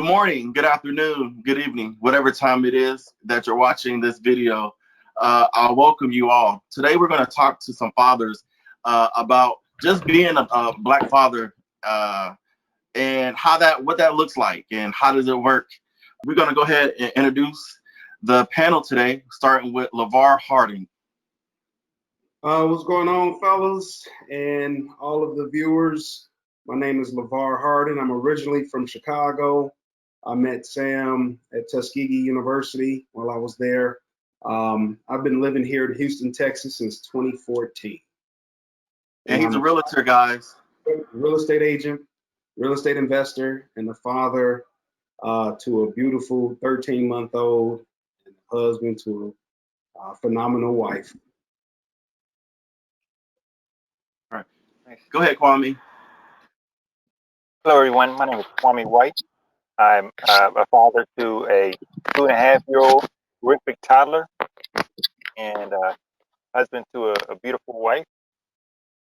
Good morning, good afternoon, good evening, whatever time it is that you're watching this video. I'll welcome you all. Today we're going to talk to some fathers about just being a Black father and what that looks like and how does it work. We're going to go ahead and introduce the panel today, starting with LeVar Harding. What's going on, fellas, and all of the viewers? My name is LeVar Harding. I'm originally from Chicago. I met Sam at Tuskegee University while I was there. I've been living here in Houston, Texas since 2014. And he's a realtor, guys. Real estate agent, real estate investor, and a father to a beautiful 13-month-old and a husband to a phenomenal wife. All right. Go ahead, Kwame. Hello, everyone. My name is Kwame White. I'm a father to a 2.5-year-old terrific toddler and husband to a beautiful wife.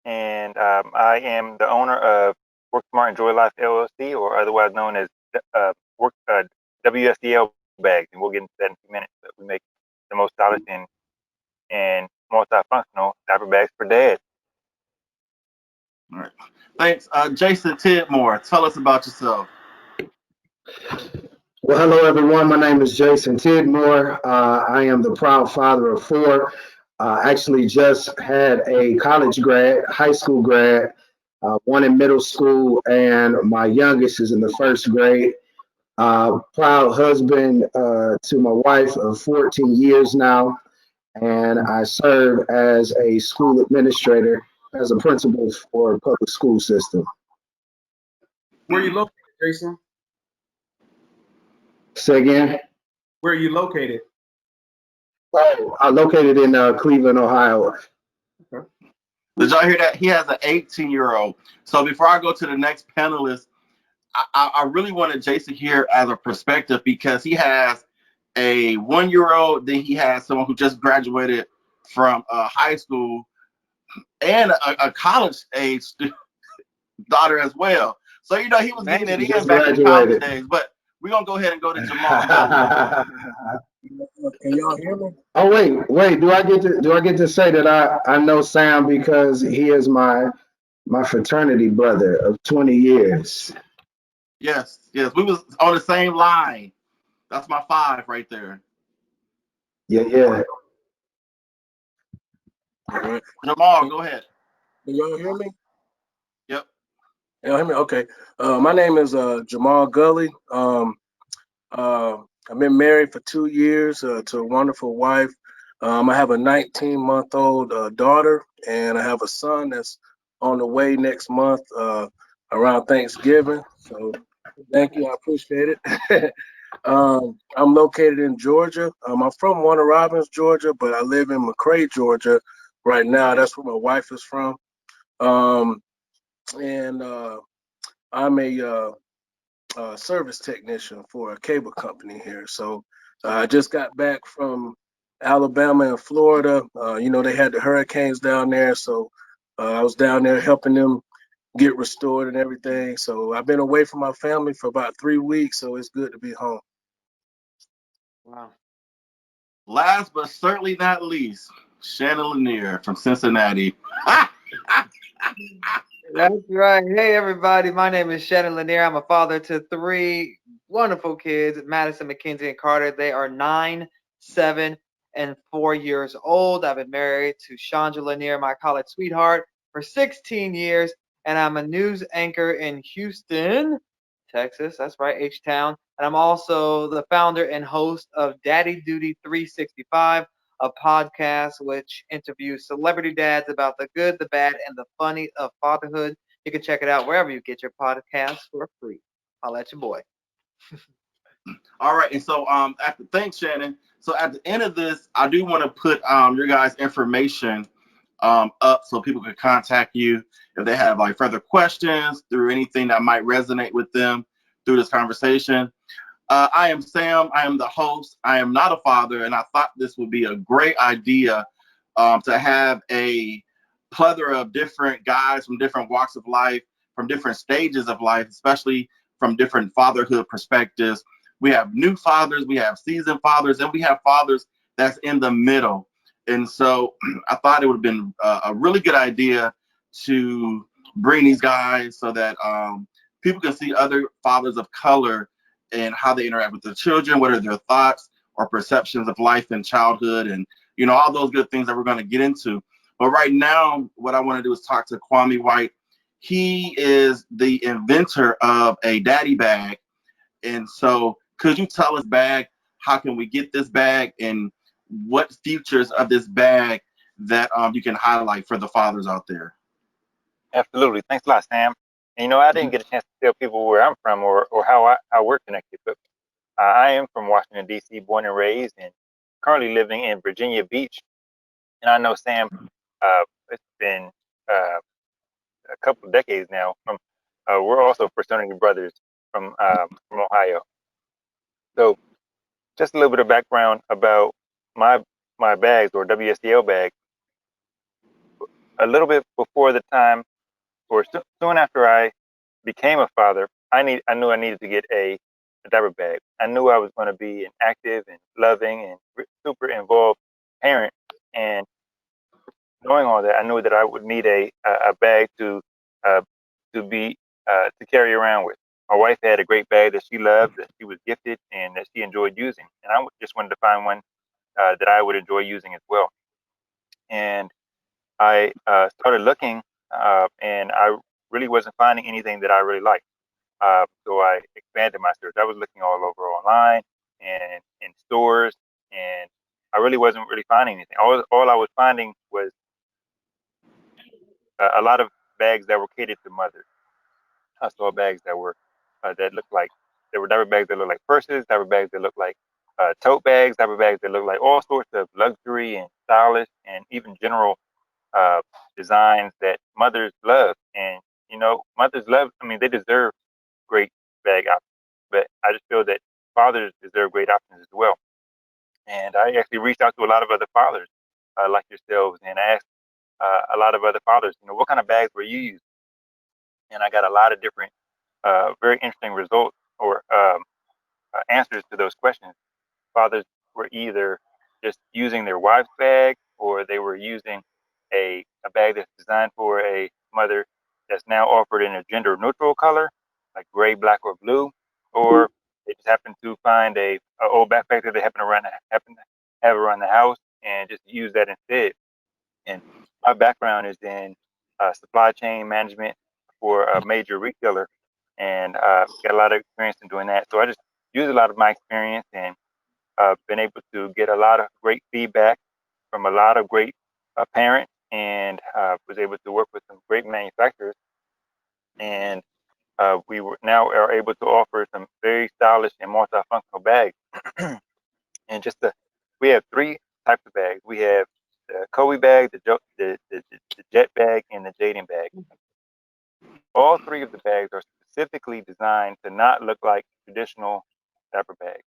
And I am the owner of Work Smart Enjoy Life LLC, or otherwise known as WSDL Bags. And we'll get into that in a few minutes. But we make the most stylish and multifunctional diaper bags for dads. All right. Thanks. Jason Tidmore, tell us about yourself. Well, hello, everyone. My name is Jason Tidmore. I am the proud father of 4. Actually just had a high school grad, one in middle school, and my youngest is in the 1st grade. Proud husband to my wife of 14 years now, and I serve as a school administrator, as a principal for a public school system. Where are you located, Jason? Say again? Where are you located? Oh, I'm located in Cleveland, Ohio. Okay. Did y'all hear that? He has an 18-year-old. So before I go to the next panelist, I really wanted Jason here as a perspective because he has a 1-year-old, then he has someone who just graduated from high school and a college age daughter as well. So, he was getting it in back in college days. But we're going to go ahead and go to Jamal. Can y'all hear me? Oh, wait. Do I get to say that I know Sam because he is my fraternity brother of 20 years. Yes. We was on the same line. That's my 5 right there. Yeah. All right. Jamal, go ahead. Can y'all hear me? Yep. Y'all hear me? Okay. My name is Jamal Gully. I've been married for 2 years to a wonderful wife. I have a 19-month-old daughter, and I have a son that's on the way next month around Thanksgiving. So thank you. I appreciate it. I'm located in Georgia. I'm from Warner Robins, Georgia, but I live in McRae, Georgia right now. That's where my wife is from. And I'm a service technician for a cable company here. So I just got back from Alabama and Florida. They had the hurricanes down there. So I was down there helping them get restored and everything. So I've been away from my family for about 3 weeks. So it's good to be home. Wow. Last but certainly not least, Shannon Lanier from Cincinnati. That's right. Hey, everybody. My name is Shannon Lanier. I'm a father to 3 wonderful kids, Madison, Mackenzie, and Carter. They are 9, 7, and 4 years old. I've been married to Chandra Lanier, my college sweetheart, for 16 years, and I'm a news anchor in Houston, Texas. That's right, H-Town. And I'm also the founder and host of Daddy Duty 365, a podcast which interviews celebrity dads about the good, the bad, and the funny of fatherhood. You can check it out wherever you get your podcasts for free. I'll let you boy. All right, and so thanks, Shannon. So at the end of this, I do want to put your guys' information up so people can contact you if they have like further questions through anything that might resonate with them through this conversation. I am Sam. I am the host. I am not a father, and I thought this would be a great idea to have a plethora of different guys from different walks of life, from different stages of life, especially from different fatherhood perspectives. We have new fathers, we have seasoned fathers, and we have fathers that's in the middle. And so I thought it would have been a really good idea to bring these guys so that people can see other fathers of color and how they interact with their children, what are their thoughts or perceptions of life and childhood, and all those good things that we're going to get into. But right now, what I want to do is talk to Kwame White. He is the inventor of a daddy bag. And so could you tell us bag, how can we get this bag, and what features of this bag that you can highlight for the fathers out there? Absolutely. Thanks a lot, Sam. And I didn't get a chance to tell people where I'm from or how we're connected, but I am from Washington, D.C., born and raised, and currently living in Virginia Beach. And I know Sam, it's been a couple of decades now. We're also fraternity brothers from Ohio. So just a little bit of background about my bags, or WSDL bag. A little bit before the time, or soon after I became a father, I knew I needed to get a diaper bag. I knew I was going to be an active and loving and super involved parent, and knowing all that, I knew that I would need a bag uh, to carry around with. My wife had a great bag that she loved, that she was gifted, and that she enjoyed using, and I just wanted to find one that I would enjoy using as well. And I started looking, and I really wasn't finding anything that I really liked. So I expanded my search. I was looking all over online and in stores, and I really wasn't really finding anything. All I was finding was a lot of bags that were catered to mothers. I saw bags that looked like, there were diaper bags that looked like purses, diaper bags that looked like tote bags, diaper bags that looked like all sorts of luxury and stylish and even general uh, designs that mothers love. And mothers love. I mean, they deserve great bag options, but I just feel that fathers deserve great options as well. And I actually reached out to a lot of other fathers like yourselves, and asked a lot of other fathers, what kind of bags were you using? And I got a lot of different, very interesting results or answers to those questions. Fathers were either just using their wife's bag, or they were using a bag that's designed for a mother that's now offered in a gender neutral color, like gray, black, or blue, or they just happen to find a old backpack that they happen to have around the house and just use that instead. And my background is in supply chain management for a major retailer, and got a lot of experience in doing that. So I just use a lot of my experience, and been able to get a lot of great feedback from a lot of great parents, and was able to work with some great manufacturers. And we now are able to offer some very stylish and multifunctional bags. And we have three types of bags. We have the Kobe bag, the jet bag, and the Jaden bag. All three of the bags are specifically designed to not look like traditional diaper bags.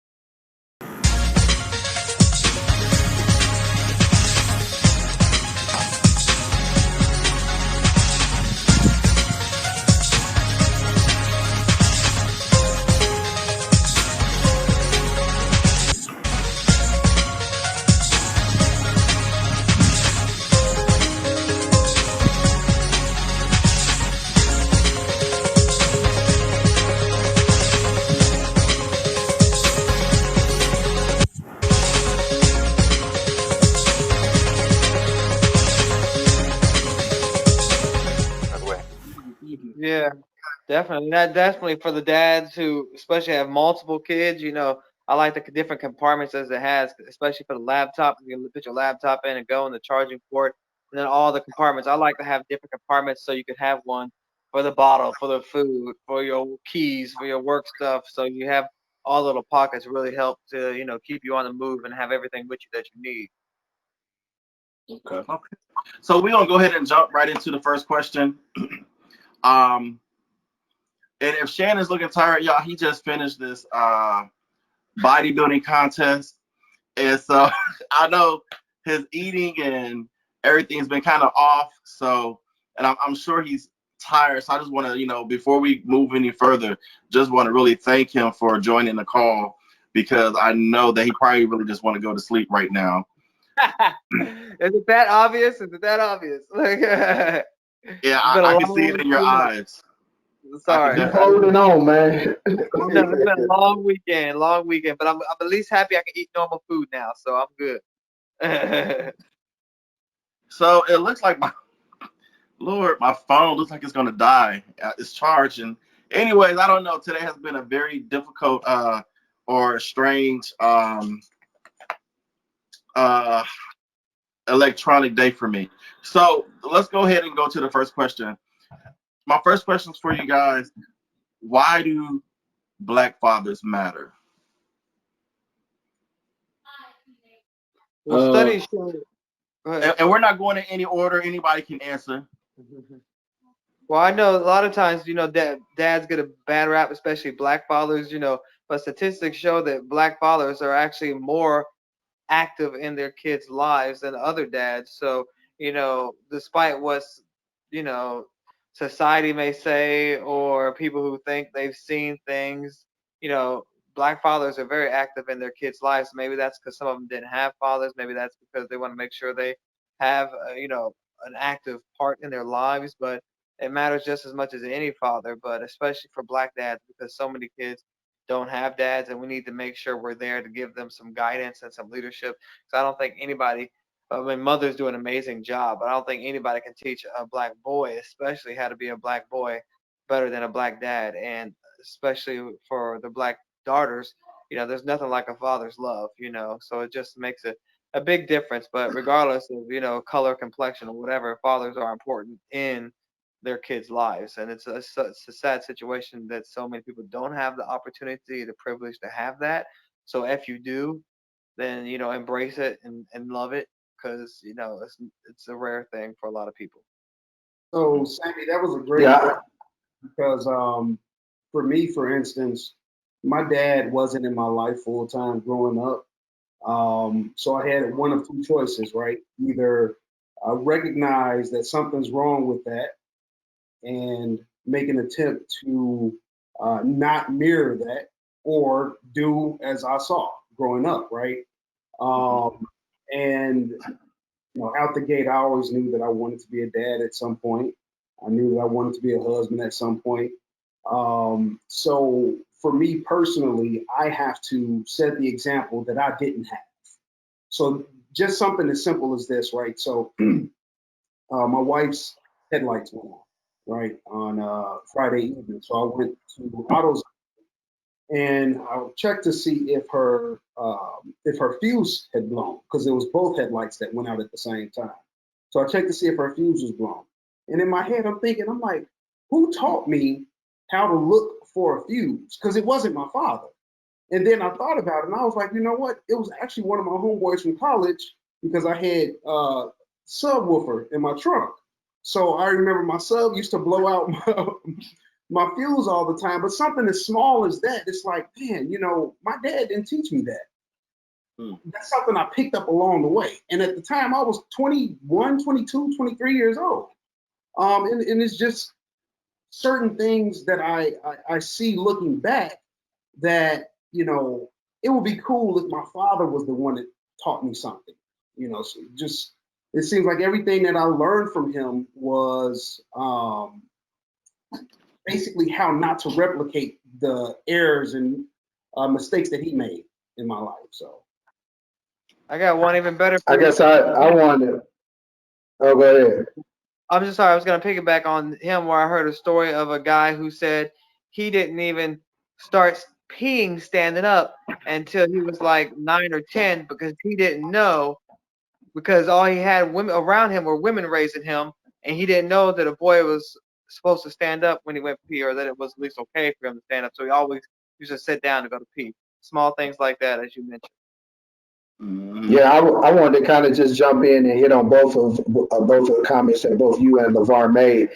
By the way. Yeah, definitely. That definitely for the dads who especially have multiple kids. I like the different compartments as it has, especially for the laptop. You can put your laptop in and go in the charging port, and then all the compartments. I like to have different compartments so you can have one for the bottle, for the food, for your keys, for your work stuff. So you have all little pockets. Really help to keep you on the move and have everything with you that you need. Okay. So we're gonna go ahead and jump right into the first question. And if Shannon's looking tired, y'all, he just finished this bodybuilding contest, and so I know his eating and everything's been kind of off. So, and I'm sure he's tired. So I just want to, before we move any further, just want to really thank him for joining the call, because I know that he probably really just want to go to sleep right now. Is it that obvious? Is it that obvious? Like, Yeah, I can see it in your eyes. Sorry. Keep holding on, man. No, it's been a long weekend, but I'm at least happy I can eat normal food now, so I'm good. So it looks like my phone looks like it's gonna die. It's charging. Anyways, I don't know. Today has been a very difficult or strange electronic day for me. So let's go ahead and go to the first question. My first question is for you guys. Why do Black fathers matter? Well, studies show. And we're not going in any order. Anybody can answer. Well, I know a lot of times, dads get a bad rap, especially Black fathers, but statistics show that Black fathers are actually more active in their kids' lives than other dads. So, despite what's, you know, society may say, or people who think they've seen things, Black fathers are very active in their kids' lives. Maybe that's because some of them didn't have fathers. Maybe that's because they want to make sure they have, an active part in their lives. But it matters just as much as any father, but especially for Black dads, because so many kids don't have dads, and we need to make sure we're there to give them some guidance and some leadership. Because I don't think anybody, I mean, mothers do an amazing job, but I don't think anybody can teach a Black boy, especially how to be a Black boy, better than a Black dad. And especially for the Black daughters, there's nothing like a father's love, so it just makes a big difference. But regardless of, color, complexion, or whatever, fathers are important in their kids' lives. And it's a sad situation that so many people don't have the opportunity, the privilege to have that. So if you do, then, embrace it and love it, because, it's a rare thing for a lot of people. So, Sammy, that was a great question because for me, for instance, my dad wasn't in my life full time growing up. So I had one of two choices, right? Either recognize that something's wrong with that and make an attempt to not mirror that, or do as I saw growing up, right? And out the gate, I always knew that I wanted to be a dad at some point. I knew that I wanted to be a husband at some point. So for me personally, I have to set the example that I didn't have. So just something as simple as this, right? So my wife's headlights went on, right, on Friday evening. So I went to AutoZone and I checked to see if her fuse had blown, because it was both headlights that went out at the same time. So I checked to see if her fuse was blown. And in my head, I'm like, who taught me how to look for a fuse? Because it wasn't my father. And then I thought about it, and I was like, you know what? It was actually one of my homeboys from college, because I had subwoofer in my trunk. So I remember my sub used to blow out my fuse all the time. But something as small as that, it's like, man, my dad didn't teach me that. That's something I picked up along the way. And at the time, I was 21, 22, 23 years old. And it's just certain things that I see looking back that, it would be cool if my father was the one that taught me something. So just, it seems like everything that I learned from him was basically how not to replicate the errors and mistakes that he made in my life. So I got one even better. I guess I wanted. Oh, go ahead. I'm just sorry. I was going to piggyback on him, where I heard a story of a guy who said he didn't even start peeing standing up until he was like 9 or 10, because he didn't know, because all he had women around him were women raising him, and he didn't know that a boy was supposed to stand up when he went to pee, or that it was at least okay for him to stand up. So he always used to sit down to go to pee. Small things like that, as you mentioned. Yeah, I wanted to kind of just jump in and hit on both of the comments that both you and LeVar made.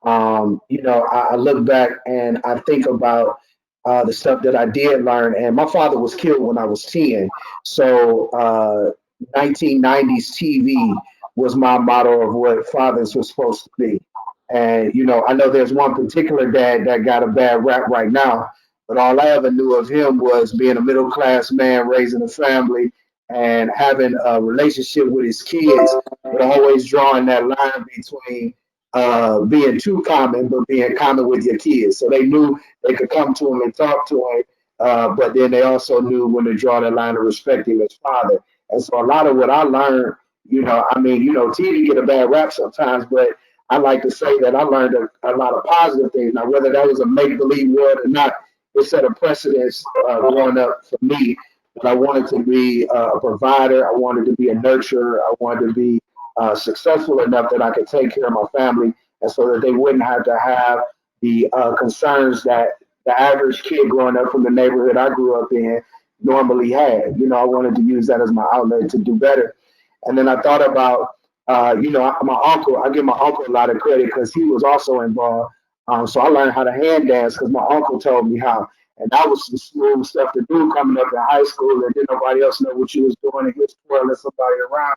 I look back and I think about the stuff that I did learn. And my father was killed when I was 10. So 1990s TV was my motto of what fathers were supposed to be. And, I know there's one particular dad that got a bad rap right now, but all I ever knew of him was being a middle class man, raising a family, and having a relationship with his kids, but always drawing that line between being too common, but being common with your kids. So they knew they could come to him and talk to him, but then they also knew when to draw the line of respecting his father. And so a lot of what I learned, TV get a bad rap sometimes, but I like to say that I learned a lot of positive things. Now, whether that was a make believe world or not, it set a precedence growing up for me. But I wanted to be a provider. I wanted to be a nurturer. I wanted to be successful enough that I could take care of my family, and so that they wouldn't have to have the concerns that the average kid growing up from the neighborhood I grew up in normally had. I wanted to use that as my outlet to do better. And then I thought about, my uncle. I give my uncle a lot of credit because he was also involved. So I learned how to hand dance because my uncle told me how. And that was some smooth stuff to do coming up in high school, and didn't nobody else know what you was doing, and he was twirling somebody around.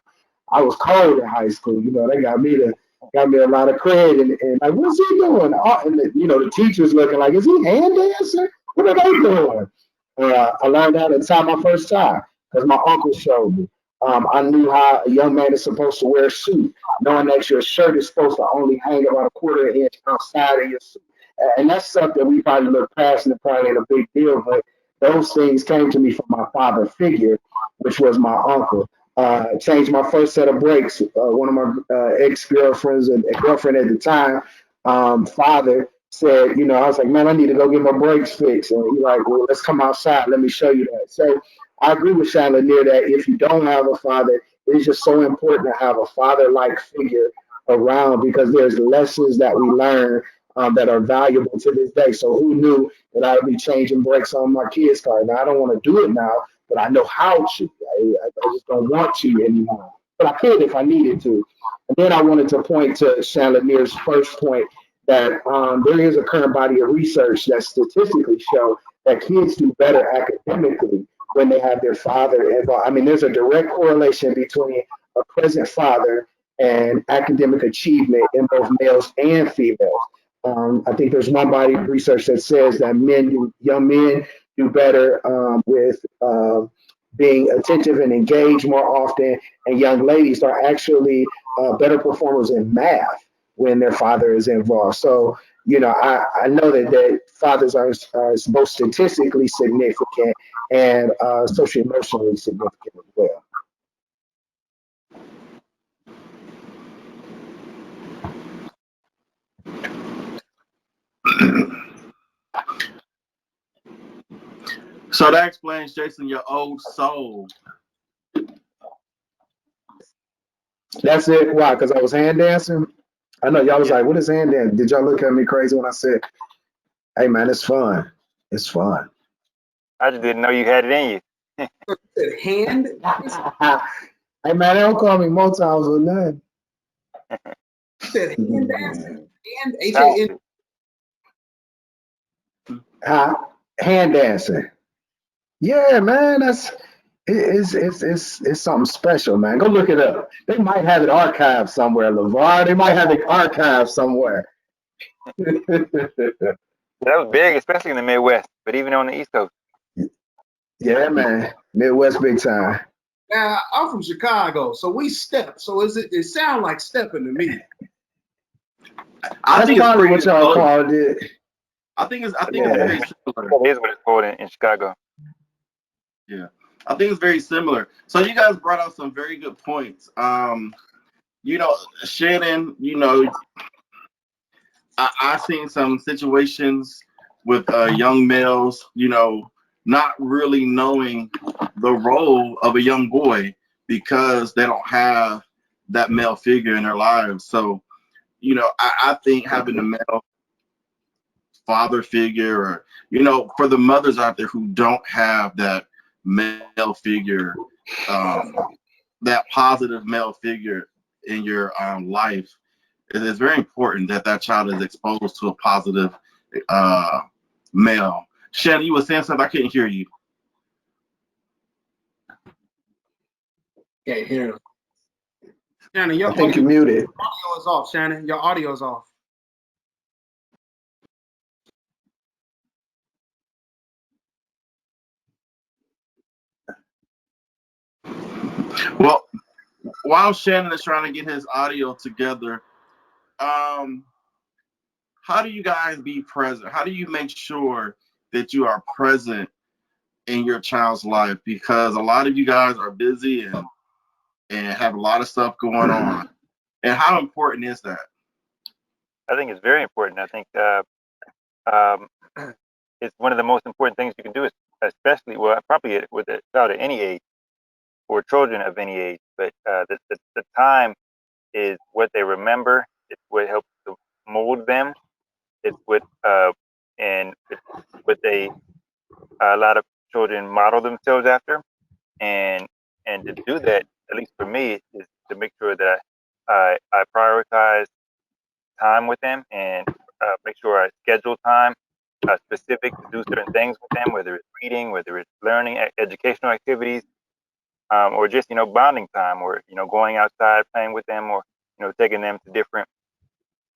I was cold in high school. They got me a lot of credit, and like, what's he doing? And the teachers looking like, is he hand dancing? What are they doing? I learned how to tie my first tie because my uncle showed me. I knew how a young man is supposed to wear a suit, knowing that your shirt is supposed to only hang about a quarter inch outside of your suit. And that's something we probably look past and it probably ain't a big deal, but those things came to me from my father figure, which was my uncle. Changed my first set of brakes. One of my ex-girlfriends and girlfriend at the time, father said, I was like, man, I need to go get my brakes fixed. And he's like, well, let's come outside. Let me show you that. So I agree with Sean Lanier that if you don't have a father, it is just so important to have a father-like figure around because there's lessons that we learn that are valuable to this day. So who knew that I would be changing brakes on my kid's car? Now I don't want to do it now, but I know how to. I just don't want to anymore. But I could if I needed to. And then I wanted to point to Sean Lanier's first point that there is a current body of research that statistically show that kids do better academically when they have their father involved. I mean, there's a direct correlation between a present father and academic achievement in both males and females. I think there's one body of research that says that young men do better with being attentive and engaged more often, and young ladies are actually better performers in math when their father is involved. So, I know that fathers are both statistically significant and social emotionally significant as well. So that explains, Jason, your old soul. That's it. Why? Because I was hand dancing. I know y'all was like, "What is hand dancing?" Did y'all look at me crazy when I said, "Hey, man, it's fun. It's fun." I just didn't know you had it in you. Said hand. Hey, man, they don't call me Motowns or nothing. Said hand dancing. Hand Talented. Hand dancing. Yeah, man, it's something special, man. Go look it up. They might have it archived somewhere, LeVar. They might have it archived somewhere. That was big, especially in the Midwest, but even on the East Coast. Yeah, man. Midwest big time. Now I'm from Chicago, so we step. So it sound like stepping to me. I That's think it's probably pretty what y'all close. called it. I think it's Yeah. very similar. That is what it's called in Chicago. Yeah, I think it's very similar. So you guys brought out some very good points. Shannon, I've seen some situations with young males, not really knowing the role of a young boy because they don't have that male figure in their lives. So, I think having a male father figure, or, for the mothers out there who don't have that male figure, that positive male figure in your life, it is very important that that child is exposed to a positive male. Shannon, you were saying something. I couldn't hear you. Can't hear him. Shannon, your I think you're audio muted. is off. Shannon, your audio is off. Well, while Shannon is trying to get his audio together, how do you guys be present? How do you make sure that you are present in your child's life? Because a lot of you guys are busy and have a lot of stuff going on. And how important is that? I think it's very important. I think um, it's one of the most important things you can do, especially, well, probably with a child at any age or children of any age. But the time is what they remember. It's what helps to mold them. It's what and it's what they a lot of children model themselves after. And to do that, at least for me, is to make sure that I prioritize time with them and make sure I schedule time specific to do certain things with them, whether it's reading, whether it's learning, educational activities, or just bonding time, or going outside playing with them, or taking them to different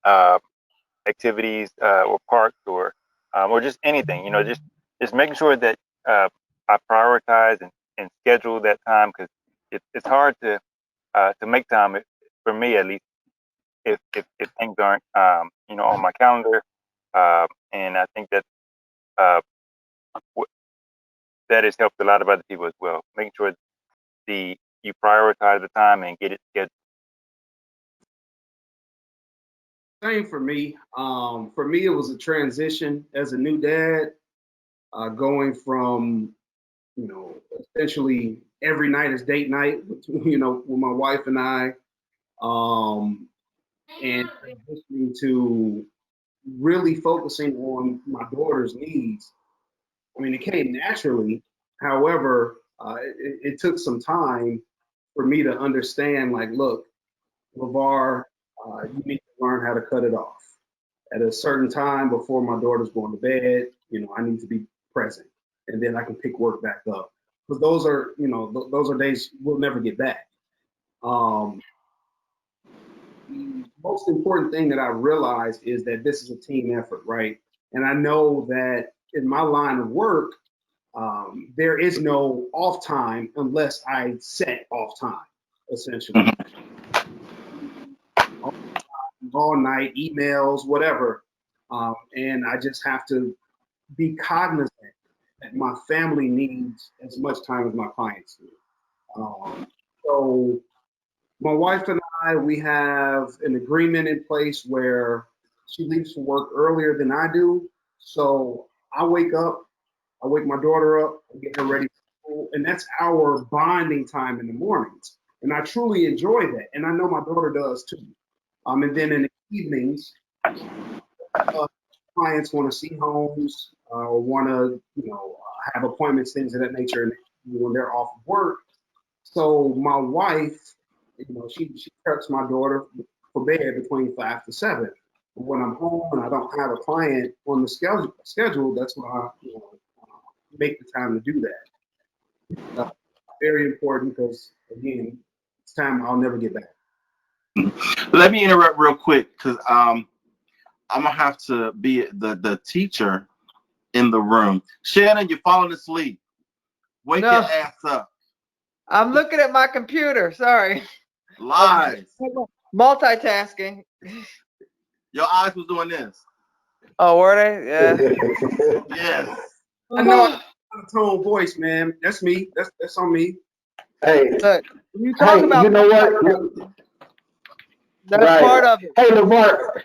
uh, activities or parks, or just anything. Just making sure that I prioritize and schedule that time, because it's hard to make time for me, at least, if things aren't on my calendar. And I think that uh, w- that has helped a lot of other people as well. Making sure you prioritize the time and get it scheduled. Same for me. For me, it was a transition as a new dad, going from essentially every night is date night, with my wife and I, um, and transitioning to really focusing on my daughter's needs. I mean, it came naturally. However, it took some time for me to understand, like, look, LeVar, you need to learn how to cut it off. At a certain time before my daughter's going to bed, I need to be present, and then I can pick work back up. Because those are, those are days we'll never get back. Um, the most important thing that I realized is that this is a team effort, right? And I know that in my line of work, there is no off time unless I set off time, essentially. All night, emails, whatever. And I just have to be cognizant that my family needs as much time as my clients do. So my wife and I, we have an agreement in place where she leaves for work earlier than I do. So I wake up, I wake my daughter up, I get her ready for school, and that's our bonding time in the mornings. And I truly enjoy that. And I know my daughter does too. And then in the evenings, clients want to see homes or want to, have appointments, things of that nature, when they're off of work. So my wife, she preps my daughter for bed between 5 to 7. But when I'm home and I don't have a client on the schedule, that's when I, make the time to do that. Very important because, again, it's time I'll never get back. Let me interrupt real quick, because I'm gonna have to be the teacher in the room. Shannon, you're falling asleep. Wake your ass up. I'm looking at my computer. Sorry. Lies. Multitasking. Your eyes was doing this. Oh, were they? Yeah. Yes. I know I have a tone voice, man. That's me. That's on me. Hey, Look, you talk about you know what? that's Right. part of it. Hey, LeVar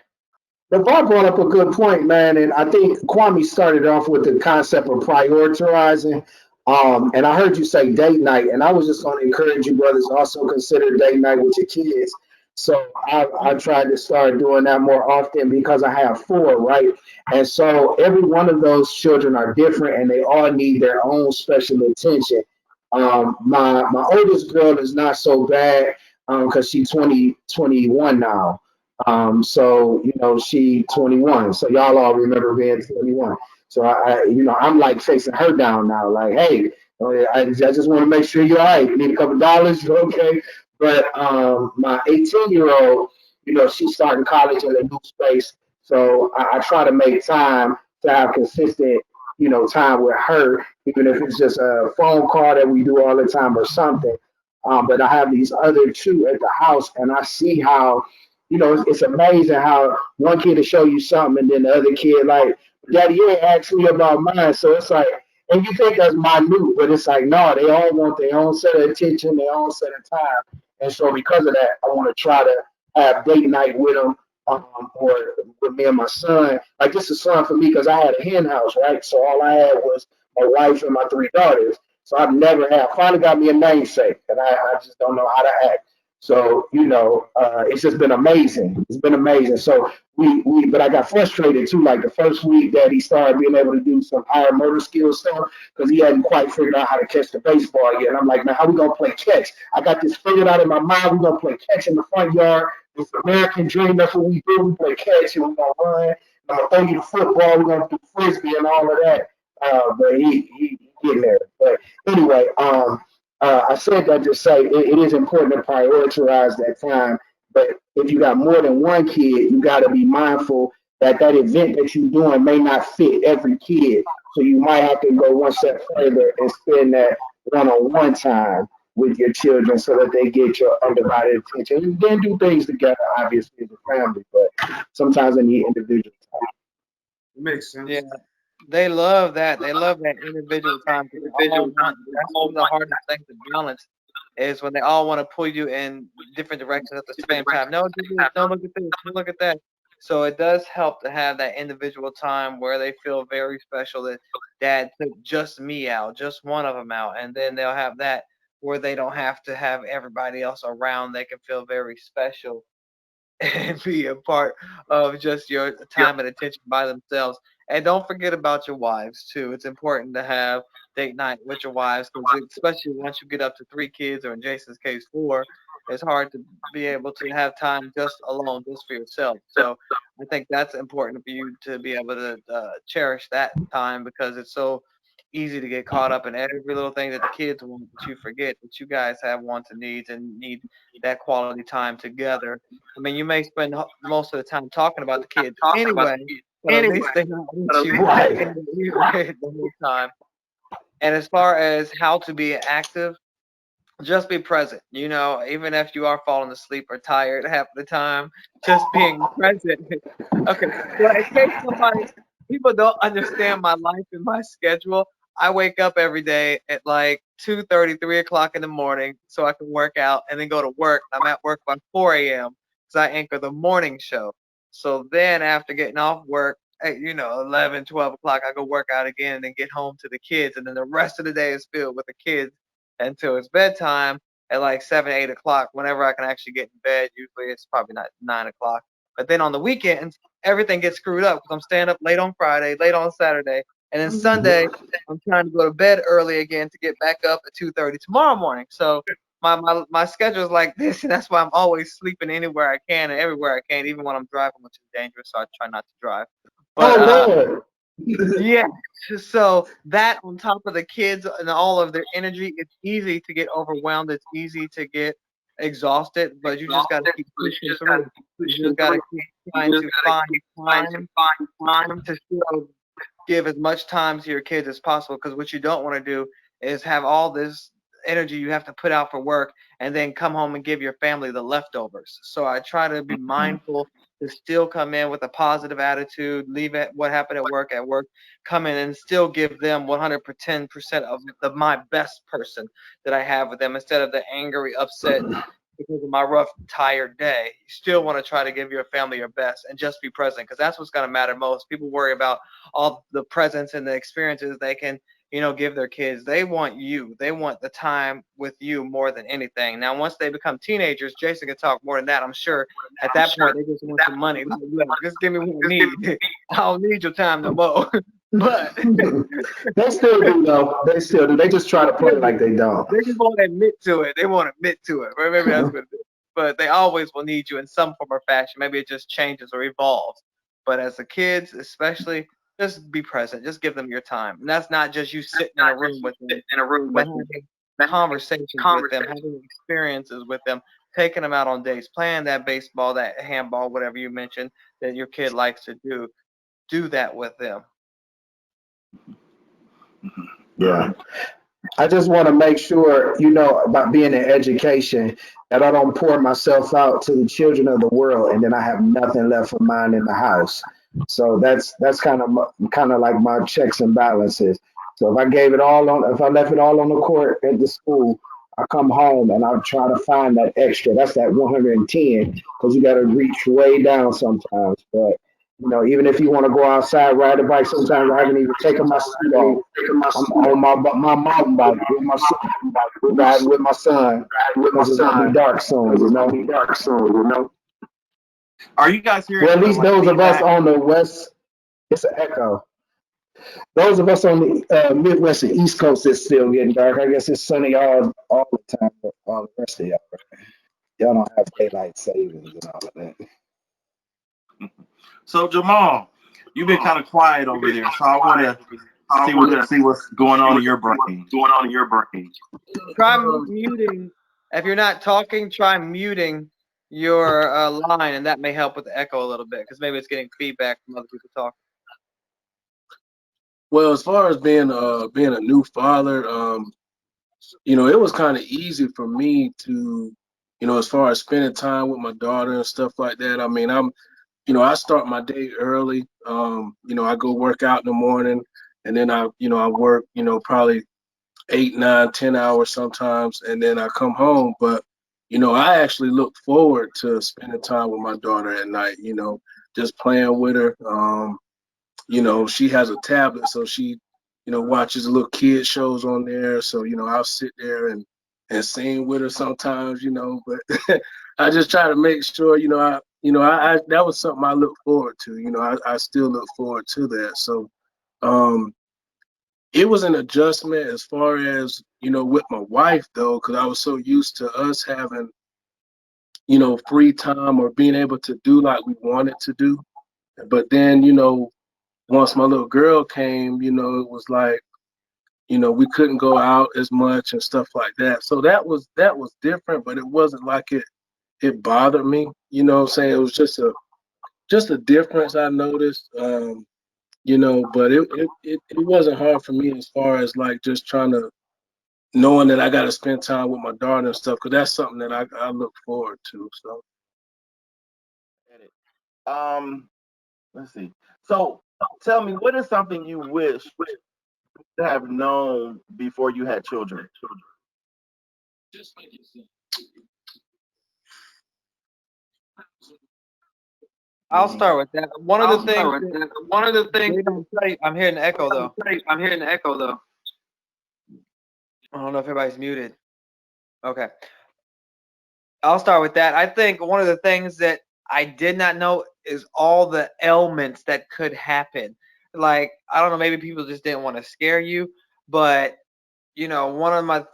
brought up a good point, man, and I think Kwame started off with the concept of prioritizing. And I heard you say date night, and I was just going to encourage you brothers to also consider date night with your kids. So I tried to start doing that more often because I have 4, right? And so every one of those children are different, and they all need their own special attention. My oldest girl is not so bad because she's 21 now. So she 21. So y'all all remember being 21. So I'm like chasing her down now. Like, hey, I just want to make sure you're all right. You need a couple of dollars, you're okay. But my 18-year-old, she's starting college in a new space. So I try to make time to have consistent, time with her, even if it's just a phone call that we do all the time or something. But I have these other two at the house, and I see how, it's amazing how one kid will show you something, and then the other kid like, Daddy, you ain't asked me about mine. So it's like, and you think that's minute, but it's like, no, they all want their own set of attention, their own set of time. And so because of that, I want to try to have date night with them, or with me and my son. Like this is fun for me because I had a hen house, right? So all I had was my wife and my three daughters. So I've never had. Finally got me a namesake, and I just don't know how to act. So it's just been amazing. It's been amazing. So but I got frustrated too. Like the first week that he started being able to do some higher motor skill stuff because he hadn't quite figured out how to catch the baseball yet. And I'm like, man, how we gonna play catch? I got this figured out in my mind. We gonna play catch in the front yard. It's American dream. That's what we do. We play catch and we gonna run. I'm gonna throw you the football. We're gonna do frisbee and all of that. But he getting there. But anyway, I said that to say it is important to prioritize that time. But if you got more than one kid, you got to be mindful that that event that you're doing may not fit every kid. So you might have to go one step further and spend that one-on-one time with your children so that they get your undivided attention. You can do things together, obviously, as a family, but sometimes they need individual time. It makes sense. Yeah, they love that. They love that individual time because they all want. That's one of the hardest things to balance is when they all want to pull you in different directions at the same time. No, do this. No, look at this. No, look at that. So it does help to have that individual time where they feel very special that dad took just me out, just one of them out, and then they'll have that where they don't have to have everybody else around. They can feel very special and be a part of just your time and attention by themselves. And don't forget about your wives too. It's important to have date night with your wives because especially once you get up to three kids or in Jason's case four, it's hard to be able to have time just alone, just for yourself. So I think that's important for you to be able to cherish that time because it's so easy to get caught up in every little thing that the kids want, but you forget that you guys have wants and needs and need that quality time together. I mean, you may spend most of the time talking about the kids anyway, but at least they know with you Right. in the whole time. And as far as how to be active, just be present. Even if you are falling asleep or tired half the time, just being present. Okay. Well, in case people don't understand my life and my schedule, I wake up every day at like 2:30, 3 o'clock in the morning so I can work out and then go to work. I'm at work by 4 a.m. because I anchor the morning show. So then after getting off work, at 11, 12 o'clock, I go work out again and then get home to the kids. And then the rest of the day is filled with the kids until it's bedtime at like 7, 8 o'clock, whenever I can actually get in bed. Usually it's probably not 9 o'clock. But then on the weekends, everything gets screwed up because I'm staying up late on Friday, late on Saturday, and then Sunday I'm trying to go to bed early again to get back up at 2:30 tomorrow morning. So my schedule is like this, and that's why I'm always sleeping anywhere I can and everywhere I can, even when I'm driving, which is dangerous. So I try not to drive. But Oh, yeah, so that on top of the kids and all of their energy, it's easy to get overwhelmed. It's easy to get exhausted, but you just got to keep pushing through. You just got to keep trying to find time to still give as much time to your kids as possible. Because what you don't want to do is have all this energy you have to put out for work and then come home and give your family the leftovers. So I try to be mindful to still come in with a positive attitude, leave it what happened at work, come in and still give them 110% of my best person that I have with them instead of the angry, upset because of my rough, tired day. You still want to try to give your family your best and just be present because that's what's going to matter most. People worry about all the presents and the experiences they can give their kids. They want you. They want the time with you more than anything. Now, once they become teenagers, Jason can talk more than that. I'm sure at that point they just want some money. Like, look, just give me what I need. I don't need your time no more. But they still do though. They still do. They just try to play like they don't. they just won't admit to it. They won't admit to it. Or maybe that's what it is. But they always will need you in some form or fashion. Maybe it just changes or evolves. But as the kids, especially, just be present. Just give them your time. And that's not just you sitting in a room with them, but having conversations with them, having experiences with them, taking them out on dates, playing that baseball, that handball, whatever you mentioned that your kid likes to do. Do that with them. Yeah. I just want to make sure, about being in education, that I don't pour myself out to the children of the world, and then I have nothing left for mine in the house. So that's kind of like my checks and balances. So if I left it all on the court at the school, I come home and I try to find that extra. That's that 110, because you got to reach way down sometimes. But even if you want to go outside, ride a bike, sometimes I haven't even taken my seat off. I'm on my mountain bike with my son, riding with my son, because it's gonna be dark soon. Are you guys hearing Well, at least like those of us feedback? on the west, it's an echo. Those of us on the Midwest and East Coast, it's still getting dark. I guess it's sunny all the time. But all the rest of y'all don't have daylight savings and all of that. So Jamal, you've been kind of quiet over there, so I want to see what's going on in your brain. Try muting. If you're not talking, try muting your line, and that may help with the echo a little bit because maybe it's getting feedback from other people talking. Well, as far as being a new father, it was kind of easy for me to, as far as spending time with my daughter and stuff like that. I mean, I start my day early. I go work out in the morning, and then I work, probably 8, 9, 10 hours sometimes, and then I come home. But I actually look forward to spending time with my daughter at night. Just playing with her. She has a tablet, so she, watches little kid shows on there. So I'll sit there and sing with her sometimes. But I just try to make sure, I that was something I look forward to. I still look forward to that. So um, it was an adjustment as far as with my wife though, because I was so used to us having free time or being able to do like we wanted to do. But then once my little girl came, it was like, we couldn't go out as much and stuff like that. So that was different, but it wasn't like it bothered me. You know what I'm saying? It was just a difference I noticed. But it wasn't hard for me as far as like just trying to knowing that I got to spend time with my daughter and stuff, because that's something that I look forward to. So Um, let's see. So tell me, what is something you wish to have known before you had children? I'll Hmm. start with that. One of the things that they don't tell you, I'm hearing an echo though. I don't know if everybody's muted. Okay. I'll start with that. I think one of the things that I did not know is all the ailments that could happen. Like, I don't know, maybe people just didn't want to scare you, but one of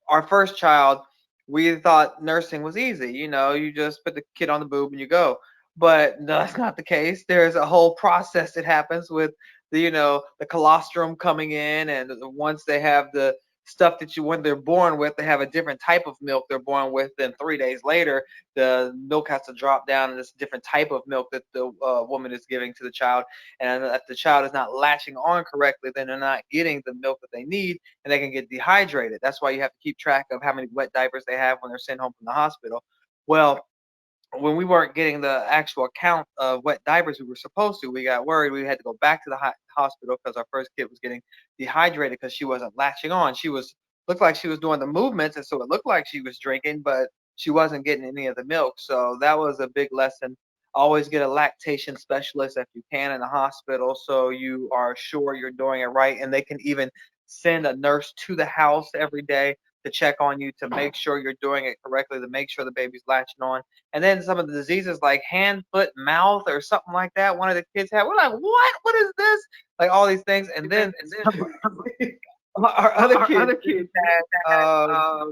our first child, we thought nursing was easy. You just put the kid on the boob and you go. But no, that's not the case. There's a whole process that happens with the colostrum coming in, and once they have the stuff that when they're born with, they have a different type of milk they're born with. Then 3 days later, the milk has to drop down, and this different type of milk that the woman is giving to the child. And if the child is not latching on correctly, then they're not getting the milk that they need, and they can get dehydrated. That's why you have to keep track of how many wet diapers they have when they're sent home from the hospital. Well, when we weren't getting the actual count of wet diapers we were supposed to, we got worried. We had to go back to the hospital because our first kid was getting dehydrated because she wasn't latching on. She looked like she was doing the movements, and so it looked like she was drinking, but she wasn't getting any of the milk. So that was a big lesson. Always get a lactation specialist if you can in the hospital, so you are sure you're doing it right. And they can even send a nurse to the house every day to check on you, to make sure you're doing it correctly, to make sure the baby's latching on. And then some of the diseases like hand, foot, mouth, or something like that, one of the kids had, we're like, what? What is this? Like all these things. And then our other kids had a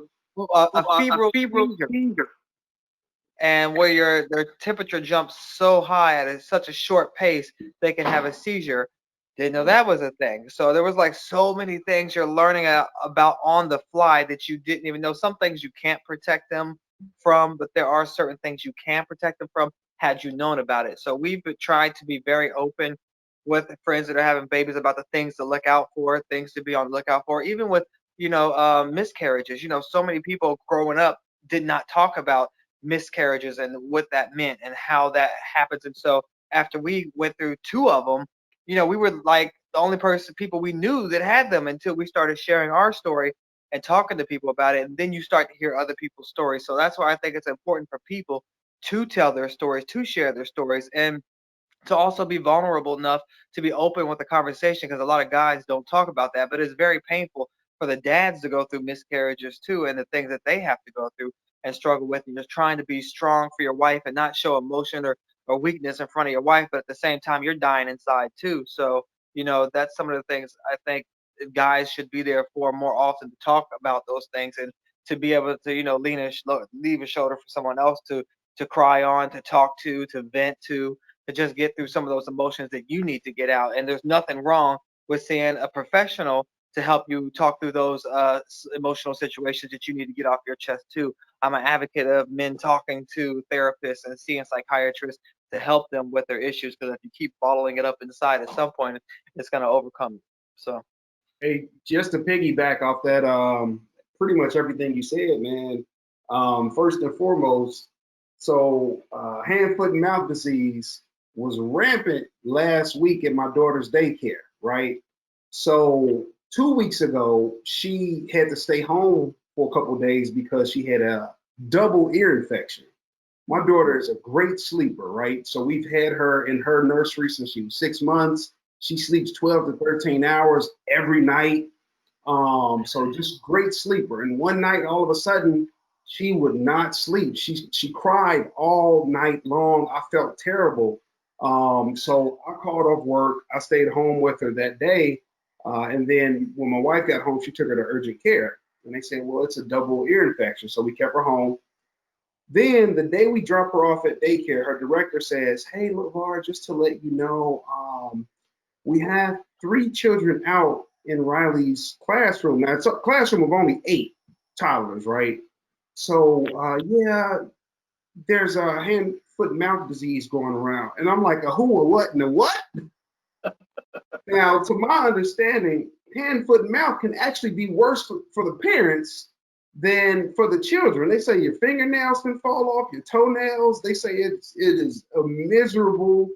febrile seizure, and where their temperature jumps so high at such a short pace, they can have a seizure. Didn't know that was a thing. So there was like so many things you're learning about on the fly that you didn't even know. Some things you can't protect them from, but there are certain things you can protect them from had you known about it. So we've tried to be very open with friends that are having babies about the things to look out for, things to be on the lookout for, even with miscarriages. So many people growing up did not talk about miscarriages and what that meant and how that happens. And so after we went through two of them, we were like the only people we knew that had them until we started sharing our story and talking to people about it. And then you start to hear other people's stories. So that's why I think it's important for people to tell their stories, to share their stories, and to also be vulnerable enough to be open with the conversation, because a lot of guys don't talk about that. But it's very painful for the dads to go through miscarriages too, and the things that they have to go through and struggle with, and just trying to be strong for your wife and not show emotion or weakness in front of your wife, but at the same time you're dying inside too. So that's some of the things I think guys should be there for more often, to talk about those things and to be able to leave a shoulder for someone else to cry on, to talk to vent to just get through some of those emotions that you need to get out. And there's nothing wrong with seeing a professional to help you talk through those emotional situations that you need to get off your chest too. I'm an advocate of men talking to therapists and seeing psychiatrists to help them with their issues, because if you keep bottling it up inside, at some point it's going to overcome you. So, hey, just to piggyback off that, pretty much everything you said, man. First and foremost, so hand, foot, and mouth disease was rampant last week at my daughter's daycare, right? So 2 weeks ago, she had to stay home for a couple of days because she had a double ear infection. My daughter is a great sleeper, right? So we've had her in her nursery since she was 6 months. She sleeps 12 to 13 hours every night. So just great sleeper. And one night, all of a sudden, she would not sleep. She cried all night long. I felt terrible. So I called off work. I stayed home with her that day. And then when my wife got home, she took her to urgent care. And they said, well, it's a double ear infection. So we kept her home. Then the day we drop her off at daycare, her director says, hey, LeVar, just to let you know, we have 3 children out in Riley's classroom. Now, it's a classroom of only 8 toddlers, right? So, yeah, there's a hand, foot, and mouth disease going around. And I'm like, a who, a what, and a what? Now, to my understanding, hand, foot, and mouth can actually be worse for the parents than for the children. They say your fingernails can fall off, your toenails. They say it is a miserable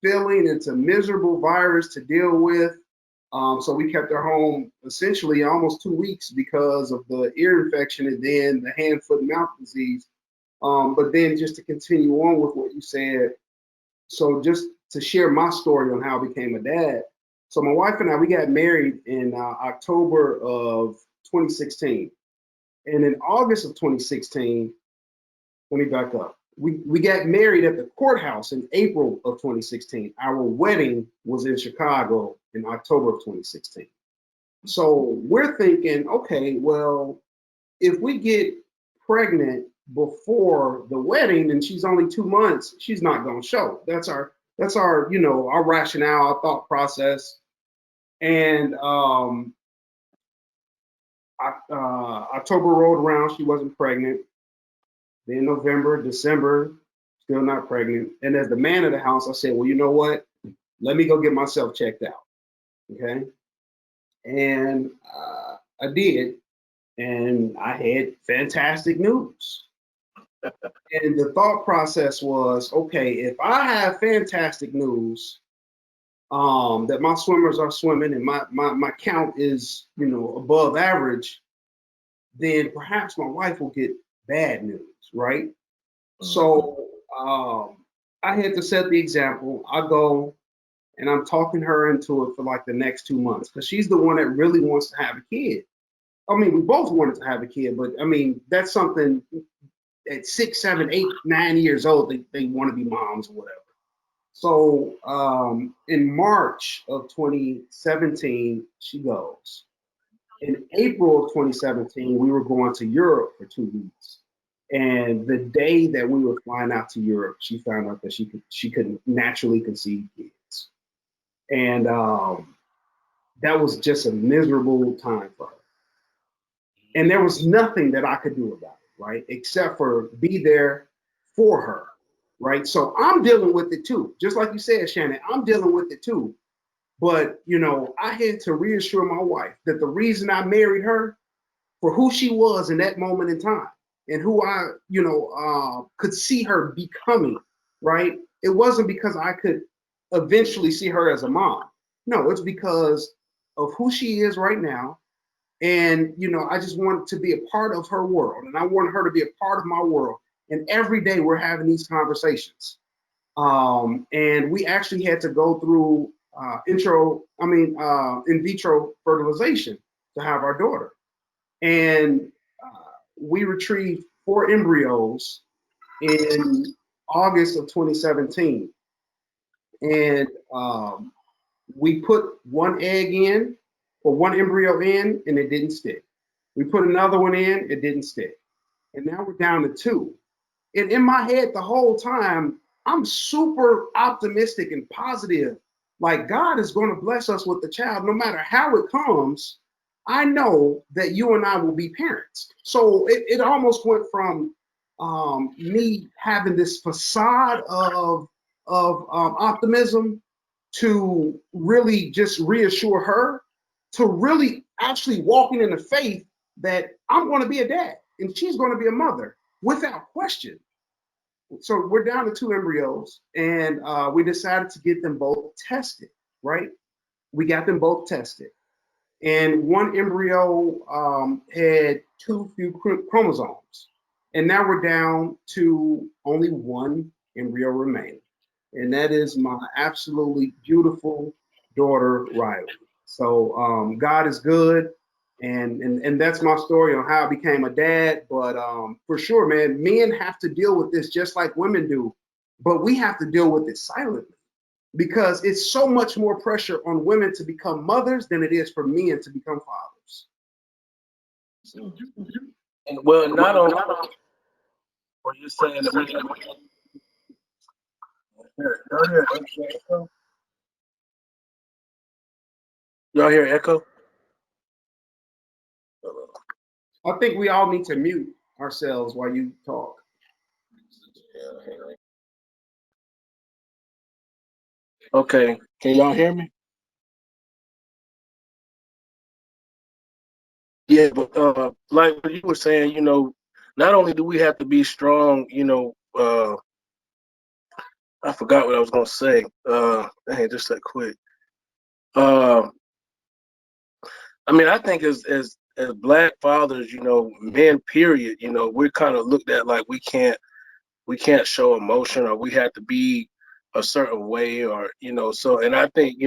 feeling. It's a miserable virus to deal with. So we kept her home essentially almost 2 weeks because of the ear infection and then the hand, foot, and mouth disease. But then just to continue on with what you said, so just to share my story on how I became a dad. So my wife and I, we got married in October of 2016. And in August of 2016, let me back up. We got married at the courthouse in April of 2016. Our wedding was in Chicago in October of 2016. So we're thinking, okay, well, if we get pregnant before the wedding and she's only 2 months, she's not going to show. That's our our rationale, our thought process. And October rolled around, she wasn't pregnant. Then November, December, still not pregnant. And as the man of the house, I said, well, you know what? Let me go get myself checked out. Okay. And I did. And I had fantastic news. And the thought process was, okay, if I have fantastic news, that my swimmers are swimming and my count is, above average, then perhaps my wife will get bad news, right? Mm-hmm. So I had to set the example. I go and I'm talking her into it for like the next 2 months because she's the one that really wants to have a kid. I mean, we both wanted to have a kid, but I mean, that's something at 6, 7, 8, 9 years old, they want to be moms or whatever. So in March of 2017, she goes. In April of 2017, we were going to Europe for 2 weeks. And the day that we were flying out to Europe, she found out that she couldn't naturally conceive kids. And that was just a miserable time for her. And there was nothing that I could do about it, right? Except for be there for her, right? So I'm dealing with it too. Just like you said, Shannon, I'm dealing with it too. But, I had to reassure my wife that the reason I married her for who she was in that moment in time and who I, could see her becoming, right? It wasn't because I could eventually see her as a mom. No, it's because of who she is right now. And, I just wanted to be a part of her world and I wanted her to be a part of my world. And every day we're having these conversations. And we actually had to go through in vitro fertilization to have our daughter. And we retrieved 4 embryos in August of 2017. And we put one egg in, or one embryo in, and it didn't stick. We put another one in, it didn't stick. And now we're down to 2. And in my head the whole time, I'm super optimistic and positive. Like God is going to bless us with the child, no matter how it comes. I know that you and I will be parents. So it almost went from me having this facade of optimism to really just reassure her, to really actually walking in the faith that I'm going to be a dad and she's going to be a mother without question. So we're down to 2 embryos, and we decided to get them both tested, right? We got them both tested. And one embryo had too few chromosomes. And now we're down to only 1 embryo remaining. And that is my absolutely beautiful daughter, Riley. So God is good. And that's my story on how I became a dad. But for sure, man, men have to deal with this just like women do. But we have to deal with it silently because it's so much more pressure on women to become mothers than it is for men to become fathers. And well, not only what you're saying that we y'all hear echo? I think we all need to mute ourselves while you talk. Okay, can y'all hear me? Yeah, but like what you were saying, not only do we have to be strong, I forgot what I was gonna say. Dang, just that quick. I mean, I think as Black fathers, men, period, we're kind of looked at like we can't show emotion or we have to be a certain way or so. And I think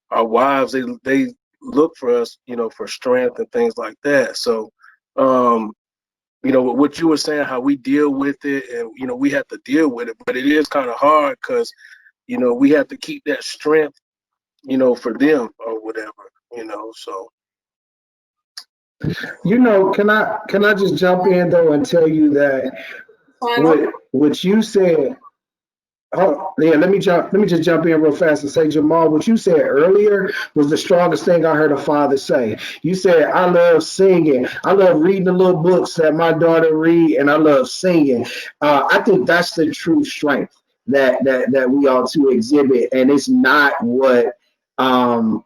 our wives they look for us, for strength and things like that. So, what you were saying, how we deal with it, and we have to deal with it, but it is kind of hard because we have to keep that strength, for them or whatever, so. Can I just jump in though and tell you that what you said. Oh yeah, let me just jump in real fast and say, Jamal, what you said earlier was the strongest thing I heard a father say. You said, I love singing. I love reading the little books that my daughter read, and I love singing. I think that's the true strength that we all to exhibit, and it's not what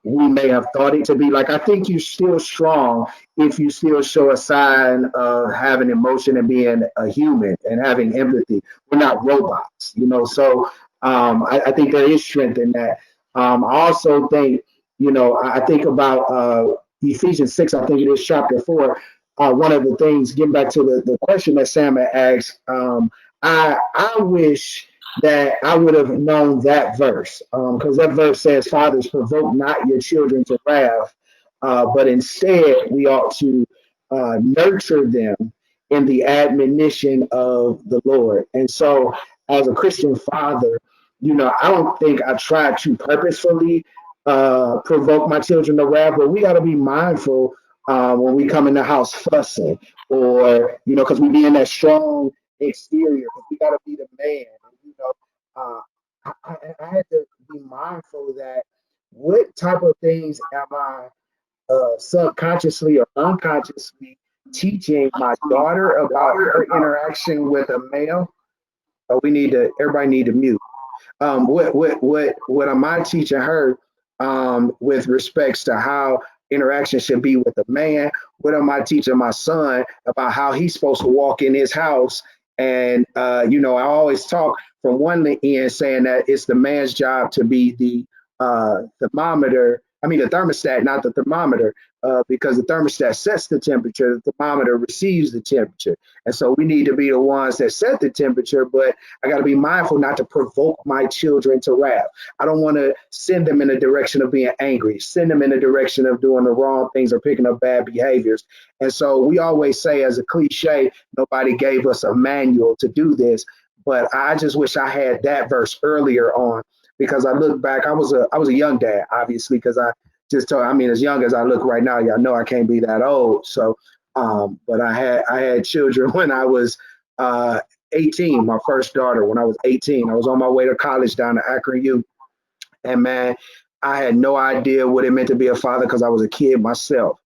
we may have thought it to be. Like, I think you're still strong if you still show a sign of having emotion and being a human and having empathy. We're not robots, So I think there is strength in that. I also think, I think about Ephesians 6, I think it is chapter 4. One of the things, getting back to the question that Sam had asked, I wish that I would have known that verse, because that verse says, Fathers, provoke not your children to wrath, but instead we ought to nurture them in the admonition of the Lord. And so, as a Christian father, I don't think I try to purposefully provoke my children to wrath, but we got to be mindful when we come in the house fussing, or because we be in that strong exterior, because we got to be the man. I had to be mindful that what type of things am I subconsciously or unconsciously teaching my daughter about her interaction with a male. Everybody need to mute. What am I teaching her with respects to how interaction should be with a man. What am I teaching my son about how he's supposed to walk in his house? And I always talk from one end saying that it's the man's job to be the thermometer. I mean, the thermostat, not the thermometer, because the thermostat sets the temperature, the thermometer receives the temperature. And so we need to be the ones that set the temperature, but I got to be mindful not to provoke my children to wrath. I don't want to send them in the direction of being angry, send them in the direction of doing the wrong things or picking up bad behaviors. And so we always say, as a cliche, nobody gave us a manual to do this. But I just wish I had that verse earlier on, because I look back, I was a young dad, obviously, because I mean, as young as I look right now, y'all know I can't be that old. So, but I had children when I was 18, my first daughter when I was 18. I was on my way to college down to Akron U. And man, I had no idea what it meant to be a father because I was a kid myself.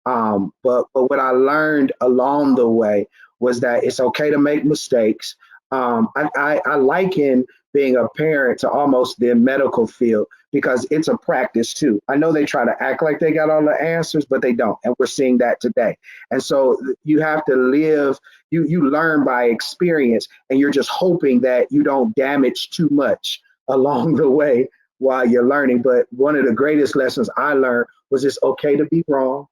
But what I learned along the way was that it's okay to make mistakes. I liken being a parent to almost the medical field because it's a practice too. I know they try to act like they got all the answers, but they don't. And we're seeing that today. And so you have to live, you learn by experience, and you're just hoping that you don't damage too much along the way while you're learning. But one of the greatest lessons I learned was it's okay to be wrong.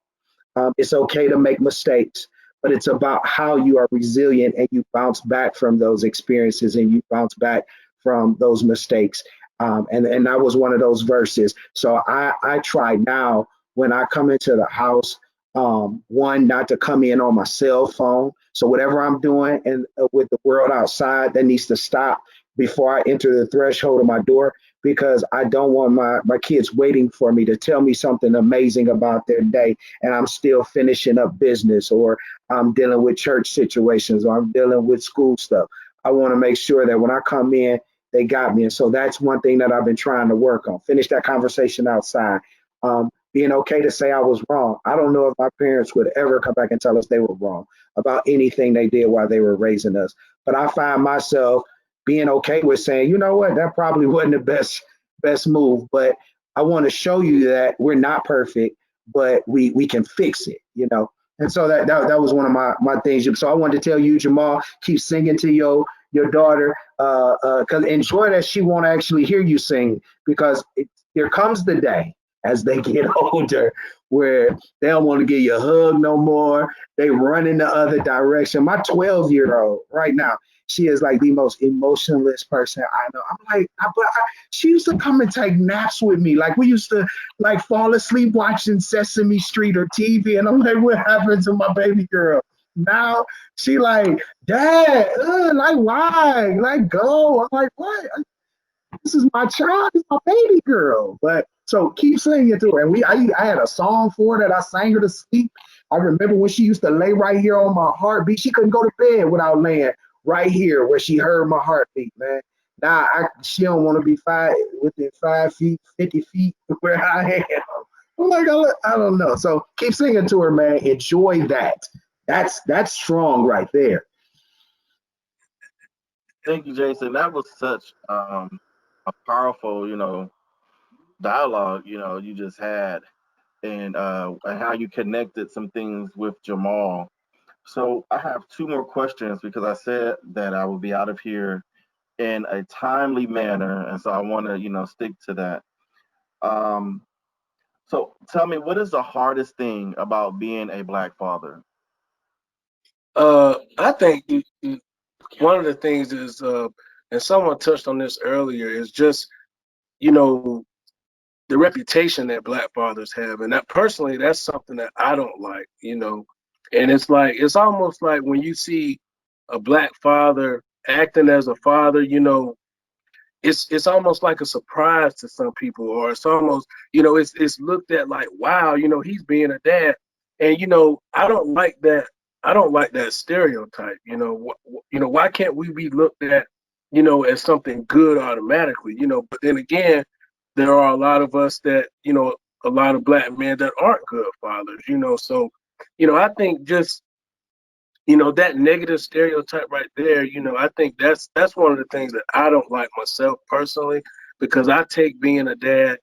It's okay to make mistakes, but it's about how you are resilient and you bounce back from those experiences and you bounce back from those mistakes. And that was one of those verses. So I try now when I come into the house, one, not to come in on my cell phone. So whatever I'm doing and with the world outside, that needs to stop before I enter the threshold of my door, because I don't want my kids waiting for me to tell me something amazing about their day and I'm still finishing up business, or I'm dealing with church situations, or I'm dealing with school stuff. I want to make sure that when I come in, they got me. And so that's one thing that I've been trying to work on. Finish that conversation outside. Being okay to say I was wrong. I don't know if my parents would ever come back and tell us they were wrong about anything they did while they were raising us. But I find myself being okay with saying, you know what, that probably wasn't the best move, but I want to show you that we're not perfect, but we can fix it, you know. And so that was one of my things. So I wanted to tell you, Jamal, keep singing to your daughter, because enjoy that she won't actually hear you sing, because there comes the day as they get older where they don't want to give you a hug no more. They run in the other direction. My 12-year-old right now, she is like the most emotionless person I know. I'm like, she used to come and take naps with me. Like we used to like fall asleep watching Sesame Street or TV. And I'm like, what happened to my baby girl? Now she like, Dad, like why? Like go. I'm like, what? This is my child, it's my baby girl. But so keep singing to her. And I had a song for her that I sang her to sleep. I remember when she used to lay right here on my heartbeat. She couldn't go to bed without laying right here where she heard my heartbeat, man. Now she don't want to be within 5 feet, 50 feet where I am. I'm like, I don't know. So keep singing to her, man. Enjoy that. That's strong right there. Thank you, Jason. That was such a powerful, dialogue, you just had, and how you connected some things with Jamal. So I have two more questions because I said that I would be out of here in a timely manner, and so I want to, stick to that. Um, so tell me, what is the hardest thing about being a Black father? I think one of the things is, and someone touched on this earlier, is just, you know, the reputation that Black fathers have. And that personally, that's something that I don't like, And it's almost like when you see a Black father acting as a father, it's almost like a surprise to some people, or it's almost, it's looked at like, wow, he's being a dad. And, I don't like that. I don't like that stereotype. Why can't we be looked at, as something good automatically, but then again, there are a lot of us that, a lot of Black men that aren't good fathers, so, I think just, that negative stereotype right there, I think that's one of the things that I don't like myself personally, because I take being a dad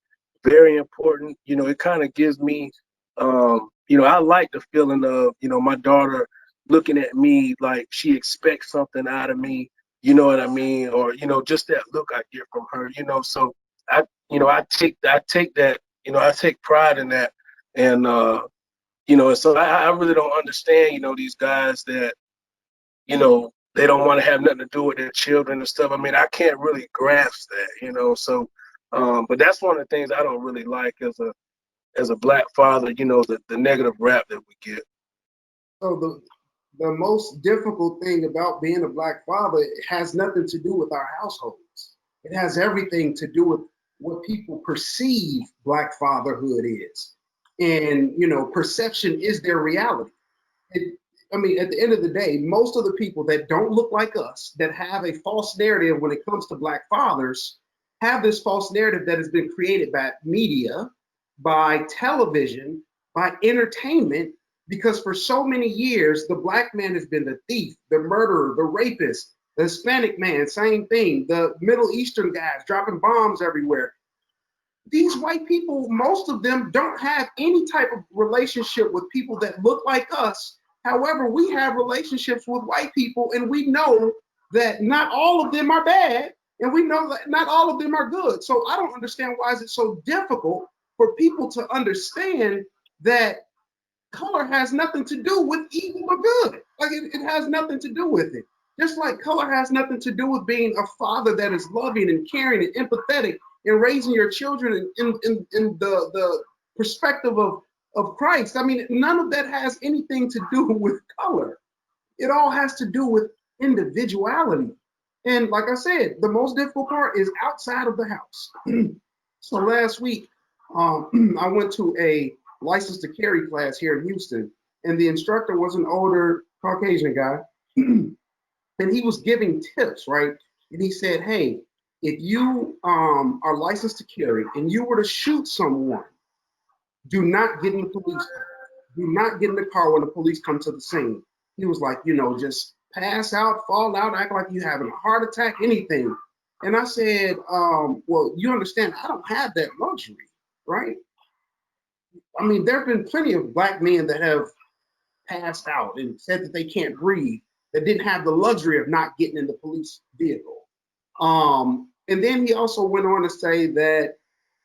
very important. You know, it kind of gives me, you know, I like the feeling of, you know, my daughter looking at me like she expects something out of me. You know what I mean? Or, you know, just that look I get from her. You know, so you know, I take that. You know, I take pride in that, and you know, and so I really don't understand. You know, these guys that, you know, they don't want to have nothing to do with their children and stuff. I mean, I can't really grasp that, you know. So, but that's one of the things I don't really like as a black father, you know, the negative rap that we get. So the most difficult thing about being a black father has nothing to do with our households. It has everything to do with what people perceive black fatherhood is. And you know, perception is their reality. It, I mean, at the end of the day, most of the people that don't look like us, that have a false narrative when it comes to black fathers, have this false narrative that has been created by media, by television, by entertainment, because for so many years, the black man has been the thief, the murderer, the rapist, the Hispanic man, same thing, the Middle Eastern guys dropping bombs everywhere. These white people, most of them don't have any type of relationship with people that look like us. However, we have relationships with white people, and we know that not all of them are bad, and we know that not all of them are good. So I don't understand why is it so difficult for people to understand that color has nothing to do with evil or good. Like it has nothing to do with it. Just like color has nothing to do with being a father that is loving and caring and empathetic and raising your children in the perspective of Christ. I mean, none of that has anything to do with color. It all has to do with individuality. And like I said, the most difficult part is outside of the house. So last week, I went to a license to carry class here in Houston, and the instructor was an older Caucasian guy, and he was giving tips, right? And he said, "Hey, if you are licensed to carry and you were to shoot someone, do not get in the police car. Do not get in the car when the police come to the scene." He was like, you know, just pass out, fall out, act like you're having a heart attack, anything. And I said, well, you understand, I don't have that luxury, right? I mean, there have been plenty of black men that have passed out and said that they can't breathe, that didn't have the luxury of not getting in the police vehicle. And then he also went on to say that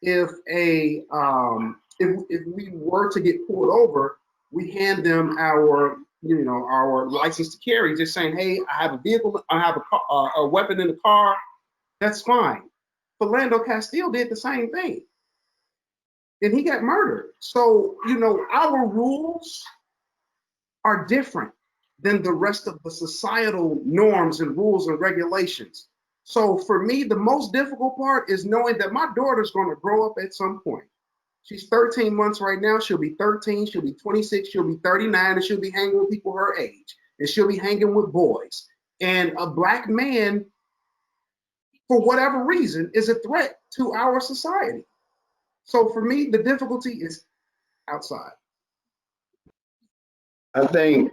if if we were to get pulled over, we hand them our our license to carry, just saying, hey, I have a vehicle, I have a weapon in the car, that's fine. Philando Castile did the same thing, and he got murdered. So our rules are different than the rest of the societal norms and rules and regulations. So for me, the most difficult part is knowing that my daughter's going to grow up at some point. She's 13 months right now. She'll be 13. She'll be 26. She'll be 39, and she'll be hanging with people her age, and she'll be hanging with boys. And a black man, for whatever reason, is a threat to our society. So for me, the difficulty is outside. I think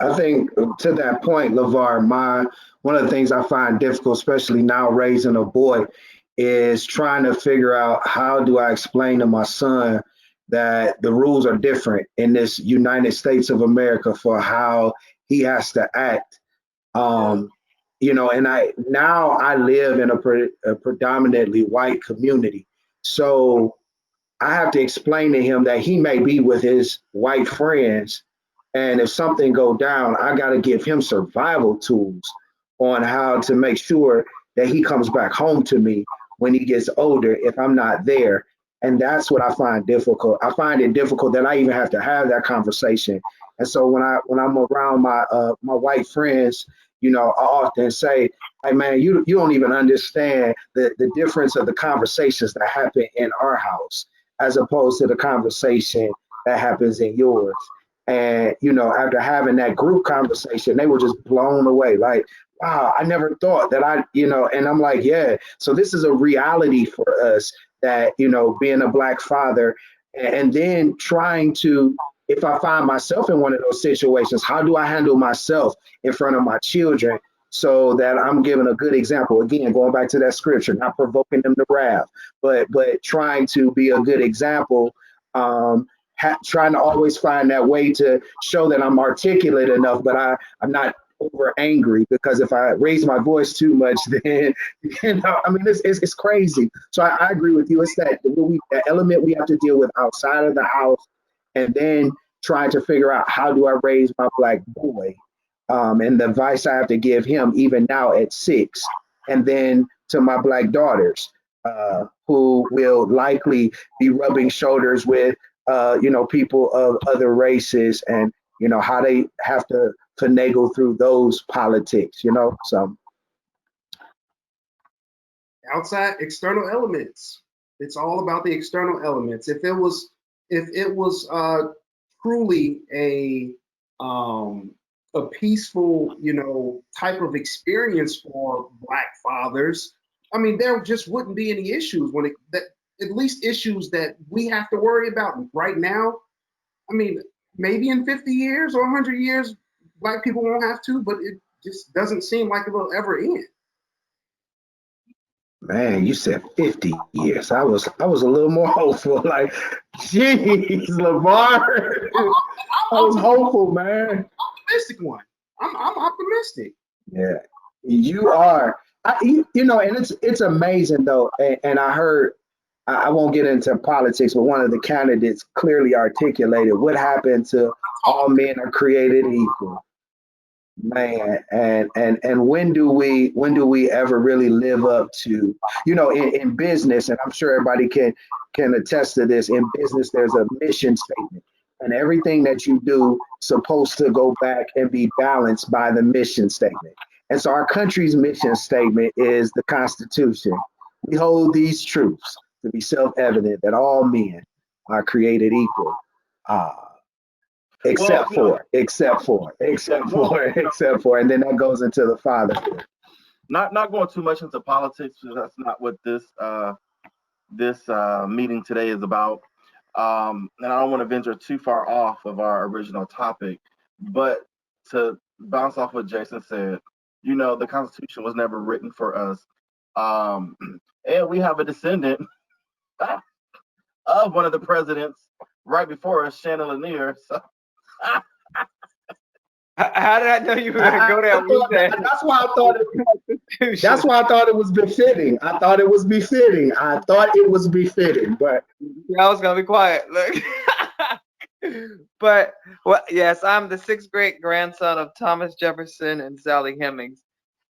I think to that point, LeVar, one of the things I find difficult, especially now raising a boy, is trying to figure out how do I explain to my son that the rules are different in this United States of America for how he has to act. Um, and I live in a predominantly white community, so I have to explain to him that he may be with his white friends, and if something go down, I got to give him survival tools on how to make sure that he comes back home to me when he gets older if I'm not there. And that's what I find difficult. I find it difficult that I even have to have that conversation. And so when I'm around my white friends, I often say, "Hey man, you don't even understand the difference of the conversations that happen in our house as opposed to the conversation that happens in yours." And, after having that group conversation, they were just blown away. Like, wow, I never thought that and I'm like, yeah. So this is a reality for us that, being a black father and then trying to, if I find myself in one of those situations, how do I handle myself in front of my children so that I'm giving a good example. Again, going back to that scripture, not provoking them to wrath, but trying to be a good example. Trying to always find that way to show that I'm articulate enough, but I'm not over angry, because if I raise my voice too much, then I mean it's crazy. So I agree with you. It's that element we have to deal with outside of the house, and then trying to figure out how do I raise my black boy, and the advice I have to give him even now at 6, and then to my black daughters, who will likely be rubbing shoulders with people of other races, and how they have to finagle through those politics. So Outside external elements. It's all about the external elements. If it was truly a peaceful, type of experience for Black fathers, I mean, there just wouldn't be any issues at least issues that we have to worry about right now. I mean, maybe in 50 years or 100 years, Black people won't have to, but it just doesn't seem like it will ever end. man, you said 50 years. I was a little more hopeful. Like, jeez, LeVar. I was hopeful, man. Optimistic one. I'm optimistic. Yeah, you are. And it's amazing though. And I heard, I won't get into politics, but one of the candidates clearly articulated what happened to all men are created equal. Man, and when do we ever really live up to, in business, and I'm sure everybody can attest to this. In business, there's a mission statement, and everything that you do supposed to go back and be balanced by the mission statement. And so our country's mission statement is the Constitution. We hold these truths to be self-evident that all men are created equal. Uh, Well, except for, and then that goes into the fatherhood. not going too much into politics, because that's not what this meeting today is about. And I don't want to venture too far off of our original topic, but to bounce off what Jason said, the Constitution was never written for us. And we have a descendant of one of the presidents right before us, Shannon Lanier. So How did I know you were gonna go there? That's why I thought that's why I thought it was befitting. I thought it was befitting. But I was gonna be quiet. Look. But well, yes, I'm the 6th great grandson of Thomas Jefferson and Sally Hemings.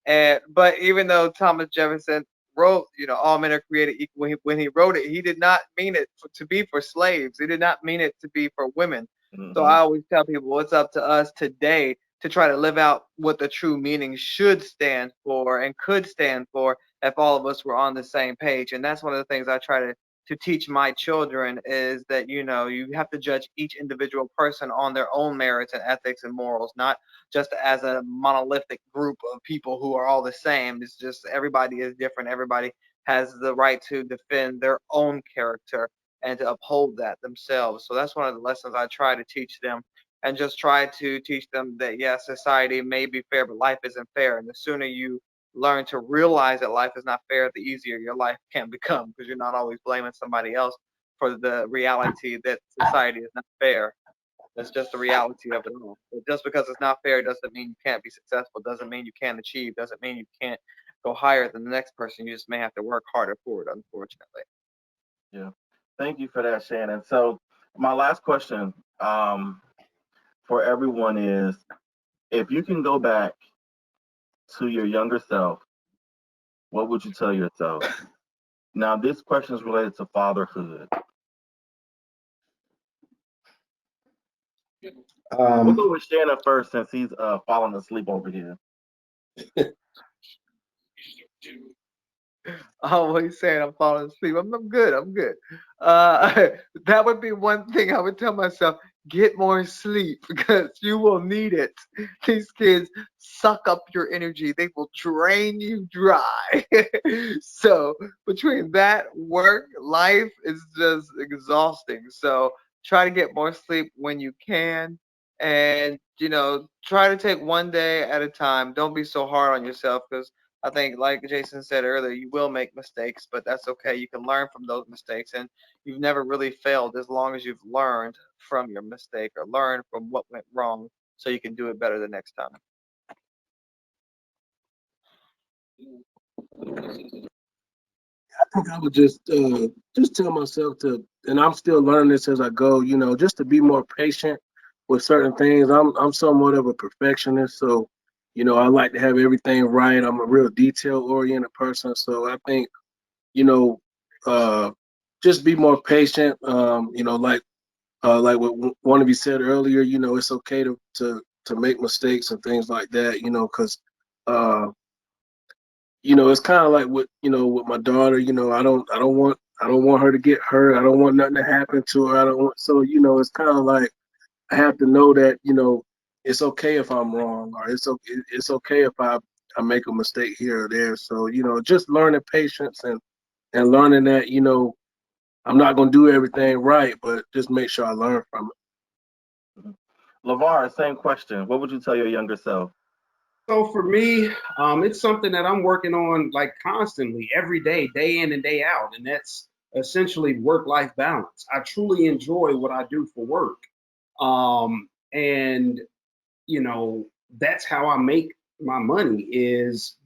But even though Thomas Jefferson wrote, all men are created equal, when he wrote it, he did not mean it to be for slaves. He did not mean it to be for women. So I always tell people it's up to us today to try to live out what the true meaning should stand for and could stand for if all of us were on the same page. And that's one of the things I try to teach my children, is that you have to judge each individual person on their own merits and ethics and morals, not just as a monolithic group of people who are all the same. It's just everybody is different. Everybody has the right to defend their own character and to uphold that themselves. So that's one of the lessons I try to teach them, and just try to teach them that yes, society may be fair, but life isn't fair. And the sooner you learn to realize that life is not fair, the easier your life can become, because you're not always blaming somebody else for the reality that society is not fair. That's just the reality of it all. But just because it's not fair doesn't mean you can't be successful, doesn't mean you can't achieve, doesn't mean you can't go higher than the next person. You just may have to work harder for it, unfortunately. yeah, thank you for that, Shannon. So my last question for everyone is, if you can go back to your younger self, what would you tell yourself? Now, this question is related to fatherhood. We'll go with Shannon first, since he's falling asleep over here. Always saying I'm falling asleep. I'm good. I'm good. That would be one thing I would tell myself: get more sleep, because you will need it. These kids suck up your energy. They will drain you dry. So between that, work, life is just exhausting. So try to get more sleep when you can, and try to take one day at a time. Don't be so hard on yourself, because I think, like Jason said earlier, you will make mistakes, but that's okay. You can learn from those mistakes, and you've never really failed as long as you've learned from your mistake or learned from what went wrong, so you can do it better the next time. I think I would just tell myself to, and I'm still learning this as I go. Just to be more patient with certain things. I'm somewhat of a perfectionist, so I like to have everything right. I'm a real detail oriented person, so I think you know uh, just be more patient. Like what one of you said earlier. It's okay to make mistakes and things like that. Because it's kind of like with my daughter. I don't want her to get hurt. I don't want nothing to happen to her. I don't want so it's kind of like I have to know that it's okay if I'm wrong, or it's okay if I make a mistake here or there. So just learning patience and learning that I'm not gonna do everything right, but just make sure I learn from Mhm. LeVar, same question. What would you tell your younger self? So for me, it's something that I'm working on like constantly, every day in and day out, and that's essentially work-life balance. I truly enjoy what I do for work, and that's how I make my money. Is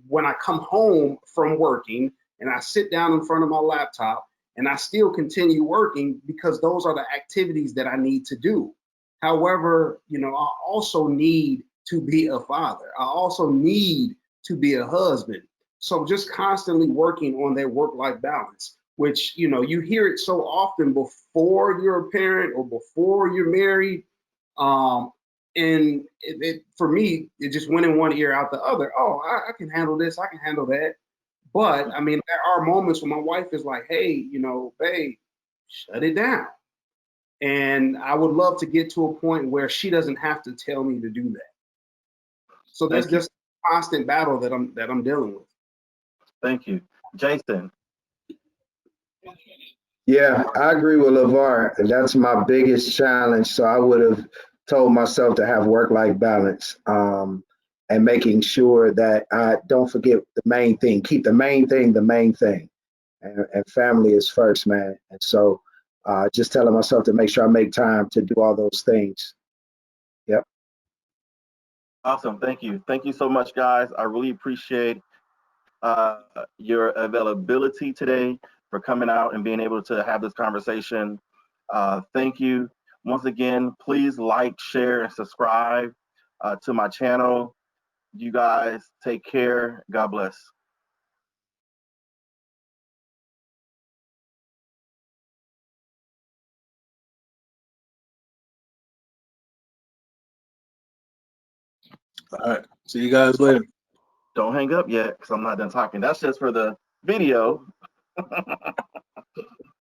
when I come home from working and I sit down in front of my laptop and I still continue working because those are the activities that I need to do. However, I also need to be a father. I also need to be a husband. So just constantly working on their work-life balance, which you hear it so often before you're a parent or before you're married. Um, and for me, it just went in one ear out the other. Oh, I can handle this. I can handle that. But I mean, there are moments when my wife is like, "Hey, babe, shut it down." And I would love to get to a point where she doesn't have to tell me to do that. So that's Thank you. just a constant battle that I'm dealing with. Thank you. Jason. Yeah, I agree with LeVar. That's my biggest challenge. So I would have told myself to have work-life balance, and making sure that I don't forget the main thing. Keep the main thing, and family is first, man. And so just telling myself to make sure I make time to do all those things. Yep. Awesome. Thank you. Thank you so much, guys. I really appreciate uh, your availability today for coming out and being able to have this conversation. Thank you. Once again, please like, share, and subscribe to my channel. You guys take care. God bless. All right. See you guys later. Don't hang up yet because I'm not done talking. That's just for the video.